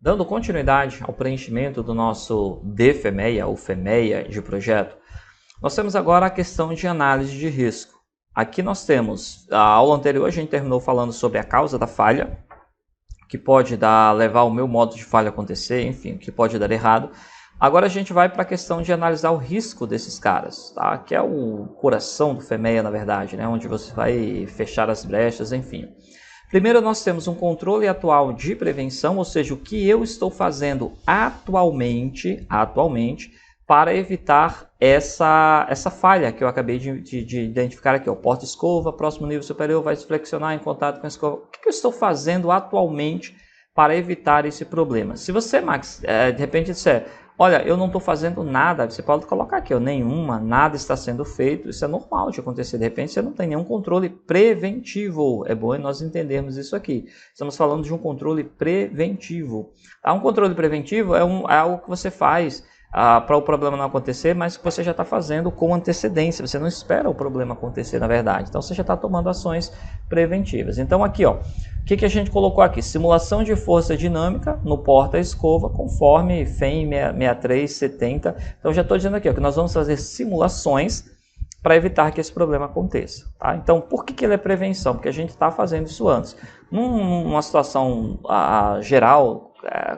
Dando continuidade ao preenchimento do nosso DFEMEA, ou FEMEA de projeto, nós temos agora a questão de análise de risco. Aqui nós temos, a aula anterior a gente terminou falando sobre a causa da falha, que pode levar o meu modo de falha a acontecer, enfim, que pode dar errado. Agora a gente vai para a questão de analisar o risco desses caras, tá? Que é o coração do FEMEA, na verdade, né? Onde você vai fechar as brechas, enfim. Primeiro nós temos um controle atual de prevenção, ou seja, o que eu estou fazendo atualmente para evitar essa falha que eu acabei de identificar aqui. O porta-escova, próximo nível superior, vai se flexionar em contato com a escova. O que eu estou fazendo atualmente para evitar esse problema? Se você, Max, de repente disser, olha, eu não estou fazendo nada, você pode colocar aqui, nada está sendo feito, isso é normal de acontecer, de repente você não tem nenhum controle preventivo, é bom nós entendermos isso aqui, estamos falando de um controle preventivo. Um controle preventivo é algo que você faz para o problema não acontecer, mas que você já está fazendo com antecedência, você não espera o problema acontecer, na verdade, então você já está tomando ações preventivas. Então aqui, ó, o que a gente colocou aqui? Simulação de força dinâmica no porta-escova, conforme FEM 6370. Então já estou dizendo aqui, ó, que nós vamos fazer simulações para evitar que esse problema aconteça. Tá? Então, por que ele é prevenção? Porque a gente está fazendo isso antes. Numa situação geral,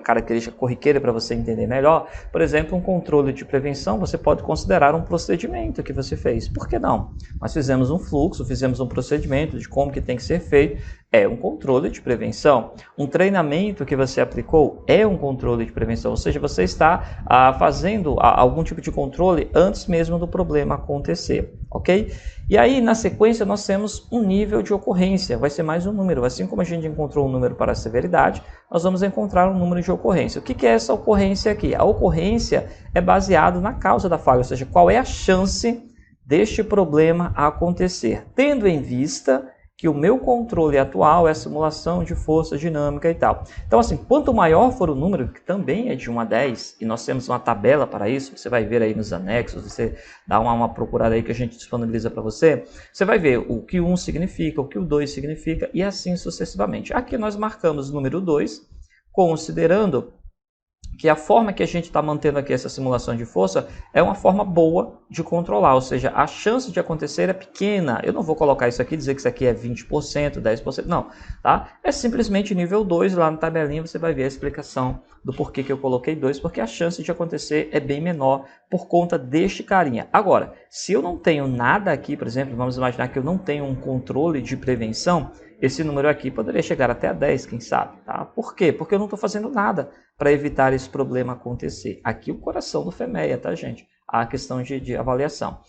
característica corriqueira para você entender melhor, por exemplo, um controle de prevenção, você pode considerar um procedimento que você fez. Por que não? Nós fizemos um fluxo, fizemos um procedimento de como que tem que ser feito, é um controle de prevenção. Um treinamento que você aplicou é um controle de prevenção, ou seja, você está fazendo algum tipo de controle antes mesmo do problema acontecer, ok? E aí, na sequência, nós temos um nível de ocorrência, vai ser mais um número. Assim como a gente encontrou um número para a severidade, nós vamos encontrar um número de ocorrência. O que é essa ocorrência aqui? A ocorrência é baseada na causa da falha, ou seja, qual é a chance deste problema acontecer, tendo em vista que o meu controle atual é a simulação de força dinâmica e tal. Então, assim, quanto maior for o número, que também é de 1 a 10, e nós temos uma tabela para isso, você vai ver aí nos anexos, você dá uma procurada aí que a gente disponibiliza para você, você vai ver o que o 1 significa, o que o 2 significa, e assim sucessivamente. Aqui nós marcamos o número 2, considerando que a forma que a gente está mantendo aqui essa simulação de força é uma forma boa de controlar, ou seja, a chance de acontecer é pequena. Eu não vou colocar isso aqui, dizer que isso aqui é 20%, 10%, não, tá? É simplesmente nível 2, lá na tabelinha você vai ver a explicação do porquê que eu coloquei 2, porque a chance de acontecer é bem menor por conta deste carinha. Agora, se eu não tenho nada aqui, por exemplo, vamos imaginar que eu não tenho um controle de prevenção, esse número aqui poderia chegar até a 10, quem sabe, tá? Por quê? Porque eu não estou fazendo nada para evitar esse problema acontecer. Aqui o coração do FEMEA, tá, gente? A questão de avaliação.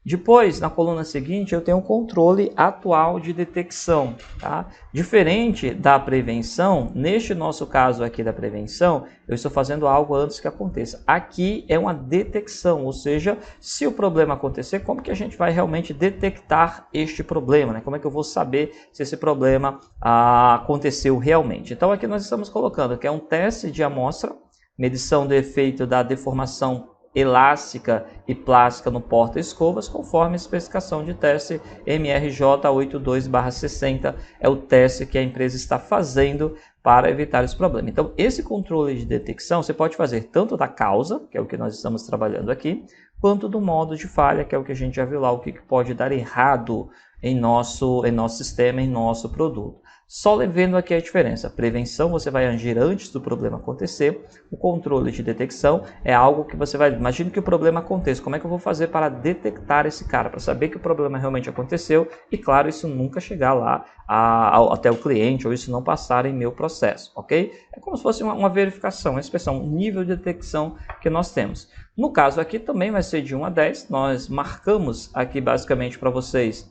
Depois, na coluna seguinte, eu tenho o controle atual de detecção, tá? Diferente da prevenção, neste nosso caso aqui da prevenção, eu estou fazendo algo antes que aconteça. Aqui é uma detecção, ou seja, se o problema acontecer, como que a gente vai realmente detectar este problema, né? Como é que eu vou saber se esse problema aconteceu realmente? Então aqui nós estamos colocando que é um teste de amostra, medição do efeito da deformação elástica e plástica no porta-escovas, conforme a especificação de teste MRJ 82/60, é o teste que a empresa está fazendo para evitar esse problema. Então, esse controle de detecção você pode fazer tanto da causa, que é o que nós estamos trabalhando aqui, quanto do modo de falha, que é o que a gente já viu lá, o que pode dar errado em nosso sistema, em nosso produto. Só vendo aqui a diferença. Prevenção você vai agir antes do problema acontecer. O controle de detecção é algo que você vai... Imagina que o problema aconteça. Como é que eu vou fazer para detectar esse cara? Para saber que o problema realmente aconteceu. E claro, isso nunca chegar lá até o cliente ou isso não passar em meu processo. Ok? É como se fosse uma verificação, uma inspeção, um nível de detecção que nós temos. No caso aqui também vai ser de 1 a 10. Nós marcamos aqui basicamente para vocês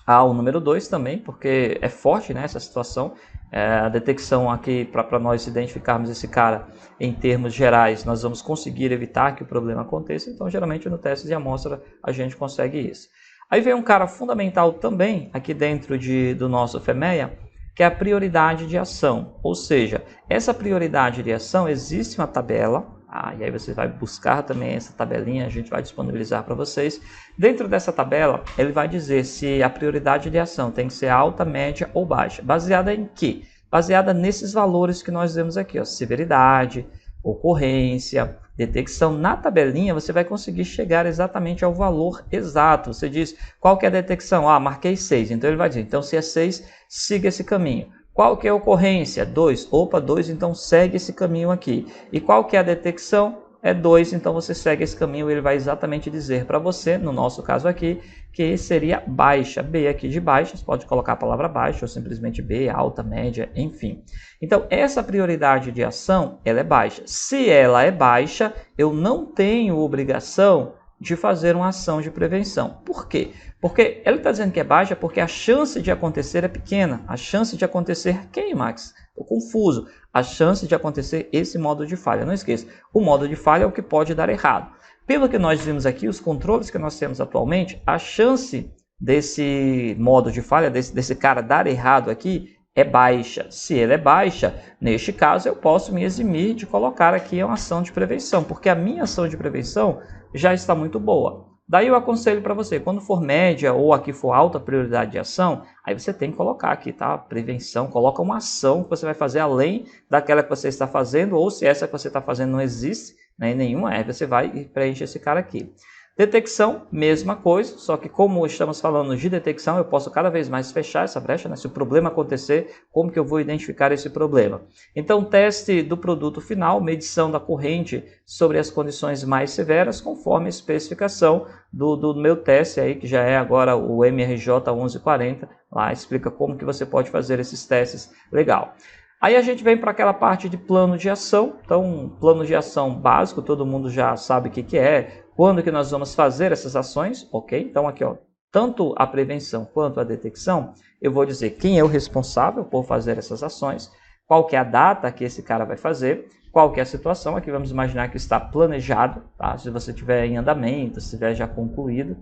o número 2 também, porque é forte, né, essa situação. A detecção aqui, para nós identificarmos esse cara em termos gerais, nós vamos conseguir evitar que o problema aconteça. Então, geralmente no teste de amostra a gente consegue isso. Aí vem um cara fundamental também aqui dentro do nosso FEMEA, que é a prioridade de ação. Ou seja, essa prioridade de ação, existe uma tabela, e aí você vai buscar também essa tabelinha, a gente vai disponibilizar para vocês. Dentro dessa tabela, ele vai dizer se a prioridade de ação tem que ser alta, média ou baixa. Baseada em quê? baseada nesses valores que nós vemos aqui, ó, severidade, ocorrência, detecção. Na tabelinha você vai conseguir chegar exatamente ao valor exato. Você diz, qual que é a detecção? Ah, marquei 6, então ele vai dizer, então se é 6, siga esse caminho. Qual que é a ocorrência? 2. Opa, 2, então segue esse caminho aqui. E qual que é a detecção? É 2, então você segue esse caminho, ele vai exatamente dizer para você, no nosso caso aqui, que seria baixa. B aqui de baixa, você pode colocar a palavra baixa ou simplesmente B, alta, média, enfim. Então, essa prioridade de ação, ela é baixa. Se ela é baixa, eu não tenho obrigação de fazer uma ação de prevenção. Por quê? Porque ele está dizendo que é baixa porque a chance de acontecer é pequena. A chance de acontecer quem, Max? Estou confuso. A chance de acontecer esse modo de falha. Não esqueça, o modo de falha é o que pode dar errado. Pelo que nós vimos aqui, os controles que nós temos atualmente, a chance desse modo de falha, desse cara dar errado aqui, é baixa. Se ele é baixa, neste caso eu posso me eximir de colocar aqui uma ação de prevenção, porque a minha ação de prevenção já está muito boa. Daí eu aconselho para você, quando for média ou aqui for alta prioridade de ação, aí você tem que colocar aqui, tá? Prevenção, coloca uma ação que você vai fazer além daquela que você está fazendo, ou se essa que você está fazendo não existe, né, nenhuma, aí você vai e preenche esse cara aqui. Detecção, mesma coisa, só que como estamos falando de detecção, eu posso cada vez mais fechar essa brecha, né? Se o problema acontecer, como que eu vou identificar esse problema? Então, teste do produto final, medição da corrente sobre as condições mais severas, conforme a especificação do meu teste aí, que já é agora o MRJ 1140, lá explica como que você pode fazer esses testes legal. Aí a gente vem para aquela parte de plano de ação. Então, plano de ação básico, todo mundo já sabe o que é, quando que nós vamos fazer essas ações, ok? Então aqui, ó, tanto a prevenção quanto a detecção, eu vou dizer quem é o responsável por fazer essas ações, qual que é a data que esse cara vai fazer, qual que é a situação, aqui vamos imaginar que está planejado, tá? Se você estiver em andamento, se estiver já concluído.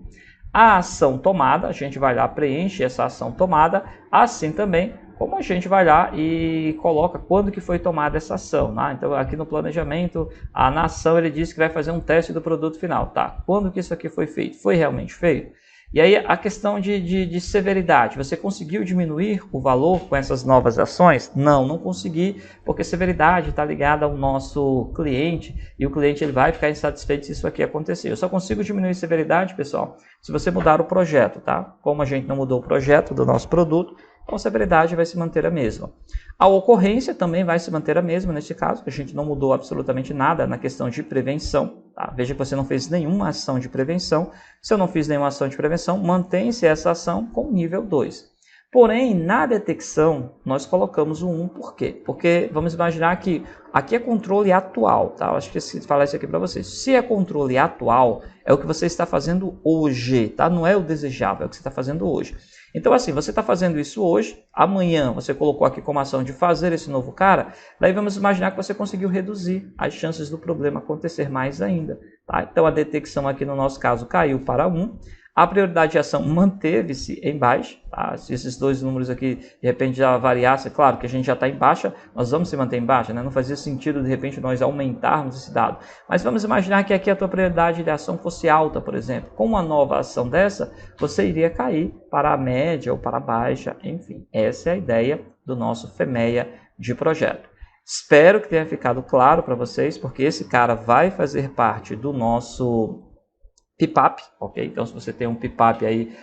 A ação tomada, a gente vai lá, preenche essa ação tomada, assim também como a gente vai lá e coloca quando que foi tomada essa ação. Né? Então aqui no planejamento, na ação ele diz que vai fazer um teste do produto final. Tá? Quando que isso aqui foi feito? Foi realmente feito? E aí a questão de severidade, você conseguiu diminuir o valor com essas novas ações? Não, não consegui, porque severidade está ligada ao nosso cliente e o cliente ele vai ficar insatisfeito se isso aqui acontecer. Eu só consigo diminuir severidade, pessoal, se você mudar o projeto, tá? Como a gente não mudou o projeto do nosso produto, então a severidade vai se manter a mesma. A ocorrência também vai se manter a mesma neste caso, a gente não mudou absolutamente nada na questão de prevenção. Tá? Veja que você não fez nenhuma ação de prevenção. Se eu não fiz nenhuma ação de prevenção, mantém-se essa ação com nível 2. Porém, na detecção, nós colocamos o 1, por quê? Porque vamos imaginar que aqui é controle atual, tá? Eu acho que esqueci de falar isso aqui para vocês. Se é controle atual, é o que você está fazendo hoje, tá? Não é o desejável, é o que você está fazendo hoje. Então, assim, você está fazendo isso hoje, amanhã você colocou aqui como ação de fazer esse novo cara, daí vamos imaginar que você conseguiu reduzir as chances do problema acontecer mais ainda, tá? Então, a detecção aqui no nosso caso caiu para 1. A prioridade de ação manteve-se em baixa, tá? Se esses dois números aqui de repente já variassem, claro que a gente já está em baixa, nós vamos se manter em baixa, né? Não fazia sentido de repente nós aumentarmos esse dado. Mas vamos imaginar que aqui a tua prioridade de ação fosse alta, por exemplo. Com uma nova ação dessa, você iria cair para a média ou para a baixa, enfim. Essa é a ideia do nosso FEMEA de projeto. Espero que tenha ficado claro para vocês, porque esse cara vai fazer parte do nosso PIPAP, ok? Então, se você tem um PIPAP aí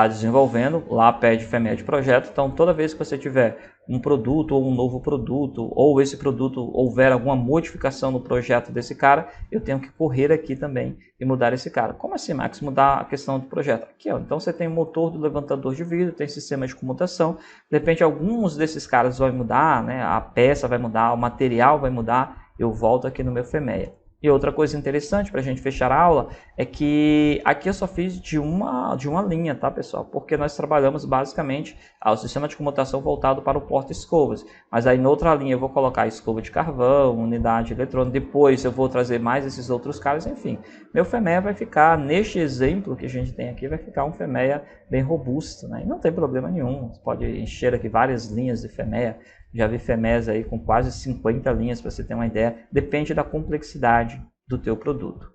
desenvolvendo, lá pede FEMEA de projeto. Então, toda vez que você tiver um produto ou um novo produto, ou esse produto houver alguma modificação no projeto desse cara, eu tenho que correr aqui também e mudar esse cara. Como assim, Max? Mudar a questão do projeto? Aqui, ó. Então, você tem o motor do levantador de vidro, tem sistema de comutação. De repente, alguns desses caras vão mudar, né? A peça vai mudar, o material vai mudar. Eu volto aqui no meu FEMEA. E outra coisa interessante para a gente fechar a aula é que aqui eu só fiz de uma linha, tá, pessoal? Porque nós trabalhamos basicamente o sistema de comutação voltado para o porta-escovas. Mas aí na outra linha eu vou colocar escova de carvão, unidade eletrônica, depois eu vou trazer mais esses outros caras, enfim. Meu FEMEA vai ficar, neste exemplo que a gente tem aqui, vai ficar um FEMEA bem robusto, né? E não tem problema nenhum, você pode encher aqui várias linhas de FEMEA. Já vi FEMEAs aí com quase 50 linhas, para você ter uma ideia. Depende da complexidade do teu produto.